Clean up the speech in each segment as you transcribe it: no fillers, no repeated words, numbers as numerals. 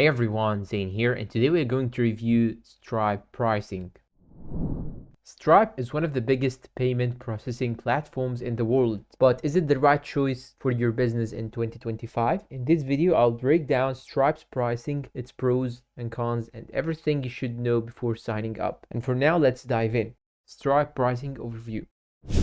Hey everyone, Zane here, and today we're going to review Stripe pricing. Stripe is one of the biggest payment processing platforms in the world, but is it the right choice for your business in 2025? In this video, I'll break down Stripe's pricing, its pros and cons, and everything you should know before signing up. And for now, let's dive in. Stripe pricing overview.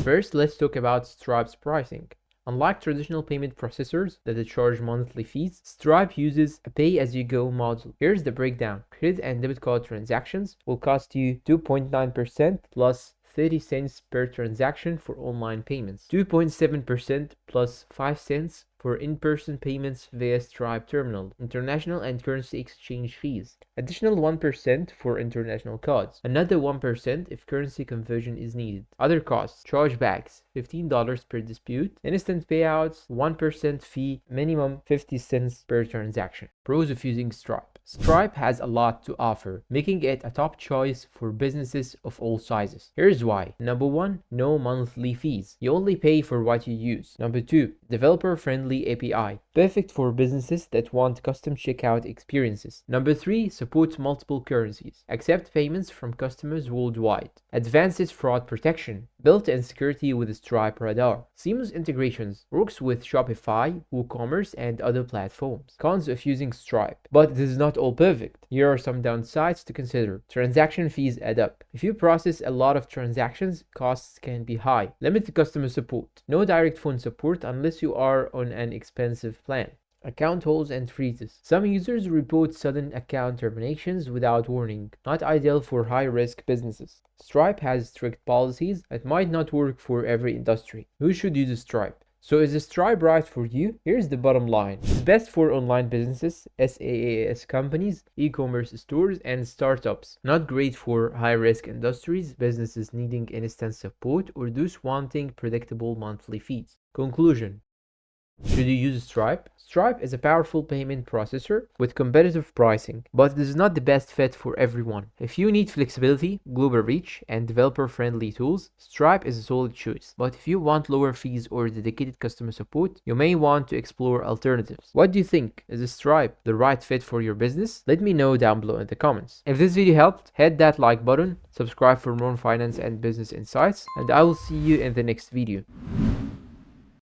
First, let's talk about Stripe's pricing. Unlike traditional payment processors that charge monthly fees, Stripe uses a pay-as-you-go model. Here's the breakdown. Credit and debit card transactions will cost you 2.9% plus 30 cents per transaction for online payments, 2.7% plus 5 cents for in-person payments via Stripe terminal, international and currency exchange fees, additional 1% for international cards, another 1% if currency conversion is needed, other costs, chargebacks, $15 per dispute, instant payouts, 1% fee, minimum 50 cents per transaction. Pros of using Stripe. Stripe has a lot to offer, making it a top choice for businesses of all sizes. Here's why. Number 1, no monthly fees. You only pay for what you use. Number 2, developer-friendly API, perfect for businesses that want custom checkout experiences. Number 3, supports multiple currencies, accept payments from customers worldwide. Advanced fraud protection, built-in security with Stripe Radar. Seamless integrations, works with Shopify, WooCommerce, and other platforms. Cons of using Stripe, but this is not all perfect. Here are some downsides to consider. Transaction fees add up. If you process a lot of transactions, costs can be high. Limited customer support. No direct phone support unless you are on an expensive plan. Account holds and freezes. Some users report sudden account terminations without warning, not ideal for high-risk businesses. Stripe has strict policies that might not work for every industry. Who should use Stripe? So is Stripe right for you? Here's the bottom line. It's best for online businesses, SaaS companies, e-commerce stores, and startups. Not great for high-risk industries, businesses needing instant support, or those wanting predictable monthly fees. Conclusion. Should you use Stripe? Stripe is a powerful payment processor with competitive pricing, but it is not the best fit for everyone. If you need flexibility, global reach, and developer-friendly tools, Stripe is a solid choice. But if you want lower fees or dedicated customer support, you may want to explore alternatives. What do you think? Is Stripe the right fit for your business? Let me know down below in the comments. If this video helped, hit that like button, subscribe for more finance and business insights, and I will see you in the next video.